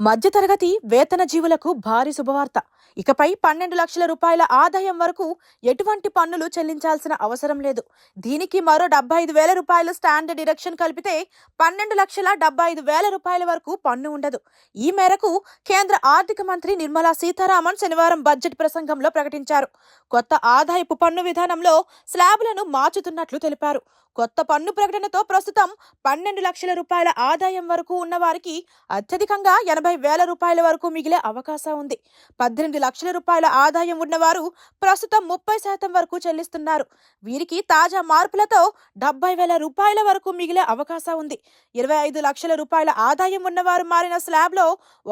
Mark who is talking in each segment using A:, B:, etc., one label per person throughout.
A: మధ్యతరగతి వేతన జీవులకు భారీ శుభవార్త. ఇకపై 12 లక్షల రూపాయల ఆదాయం వరకు ఎటువంటి పన్నులు చెల్లించాల్సిన అవసరం లేదు. దీనికి మరో 75,000 రూపాయలు స్టాండర్డ్ డిడక్షన్ కలిపితే 12,75,000 రూపాయల వరకు పన్ను ఉండదు. ఈ మేరకు కేంద్ర ఆర్థిక మంత్రి నిర్మలా సీతారామన్ శనివారం బడ్జెట్ ప్రసంగంలో ప్రకటించారు. కొత్త ఆదాయపు పన్ను విధానంలో స్లాబులను మార్చుతున్నట్లు తెలిపారు. కొత్త పన్ను ప్రకటనతో ప్రస్తుతం 12 లక్షల రూపాయల ఆదాయం వరకు ఉన్న వారికి అత్యధికంగా 80,000 రూపాయల వరకు మిగిలే అవకాశం ఉంది. 18 లక్షల రూపాయల ఆదాయం ఉన్నవారు ప్రస్తుతం 30% వరకు చెల్లిస్తున్నారు. వీరికి తాజా మార్పులతో 70,000 రూపాయల వరకు మిగిలే అవకాశం ఉంది. 25 లక్షల రూపాయల ఆదాయం ఉన్నవారు మారిన స్లాబ్లో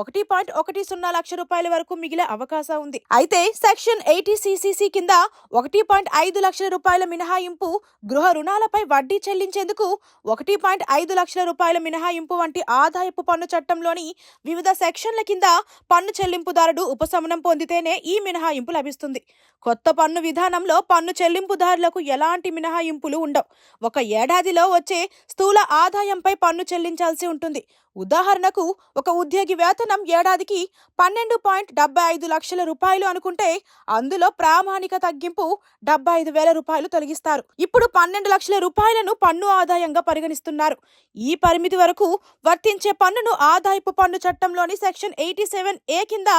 A: 1.10 లక్ష రూపాయల వరకు మిగిలే అవకాశం ఉంది. అయితే సెక్షన్ 80CCC కింద 1.5 లక్షల రూపాయల మినహాయింపు, గృహ రుణాలపై వడ్డీ చెల్లించేందుకు 1.5 లక్షల రూపాయల మినహాయింపు వంటి ఆదాయపు పన్ను చట్టంలోని వివిధ సెక్షన్ల కింద పన్ను చెల్లింపుదారుడు ఉపశమనం పొందితేనే ఈ మినహాయింపు లభిస్తుంది. కొత్త పన్ను విధానంలో పన్ను చెల్లింపుదారులకు ఎలాంటి మినహాయింపులు ఉండవు. ఒక ఏడాదిలో వచ్చే స్థూల ఆదాయంపై పన్ను చెల్లించాల్సి ఉంటుంది. ఉదాహరణకు ఒక ఉద్యోగి వేతనం ఏడాదికి 12.75 లక్షల రూపాయలు అనుకుంటే అందులో ప్రామాణిక తగ్గింపు 75,000 రూపాయలు తొలగిస్తారు. ఇప్పుడు 12 లక్షల రూపాయలను పన్ను ఆదాయంగా పరిగణిస్తున్నారు. ఈ పరిమితి వరకు వర్తించే పన్నును ఆదాయపు పన్ను చట్టంలోని సెక్షన్ 87A కింద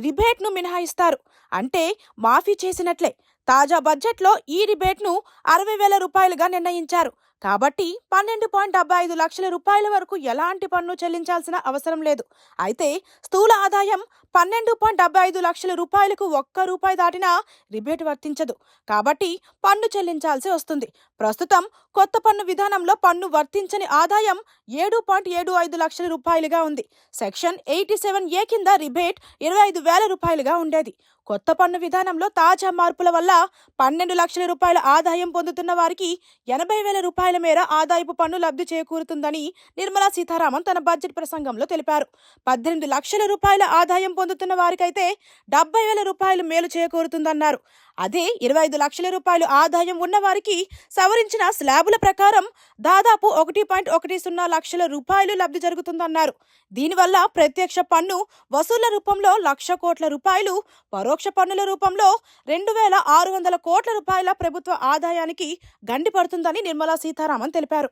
A: రిబేట్ను మినహాయిస్తారు. అంటే మాఫీ చేసినట్లే. తాజా బడ్జెట్లో ఈ రిబేట్ను 60,000 రూపాయలుగా నిర్ణయించారు. కాబట్టి 12.75 లక్షల రూపాయల వరకు ఎలాంటి పన్ను చెల్లించాల్సిన అవసరం లేదు. అయితే స్థూల ఆదాయం 12.75 లక్షల రూపాయలకు ₹1 దాటినా రిబేట్ వర్తించదు. కాబట్టి పన్ను చెల్లించాల్సి వస్తుంది. ప్రస్తుతం కొత్త పన్ను విధానంలో పన్ను వర్తించని ఆదాయం 7.75 లక్షల రూపాయలుగా ఉంది. సెక్షన్ 87A కింద రిబేట్ 25,000 రూపాయలుగా ఉండేది. కొత్త పన్ను విధానంలో తాజా మార్పుల వల్ల 12 లక్షల రూపాయల ఆదాయం పొందుతున్న వారికి 80,000 రూపాయల మేర ఆదాయపు పన్ను లబ్ధి చేకూరుతుందని నిర్మలా సీతారామన్ తన బడ్జెట్ ప్రసంగంలో తెలిపారు. 18 లక్షల రూపాయల ఆదాయం పొందుతున్న వారికైతే 70,000 రూపాయలు మేలు చేకూరుతుందన్నారు. అదే 25 లక్షల రూపాయలు ఆదాయం ఉన్న వారికి సవరించిన స్లాబుల ప్రకారం దాదాపు 1.10 లక్షల రూపాయలు లబ్ధి జరుగుతుందన్నారు. దీనివల్ల ప్రత్యక్ష పన్ను వసూళ్ల రూపంలో 1,00,000 కోట్ల రూపాయలు, పరోక్ష పన్నుల రూపంలో 2,600 కోట్ల రూపాయల ప్రభుత్వ ఆదాయానికి గండి పడుతుందని నిర్మలా సీతారామన్ తెలిపారు.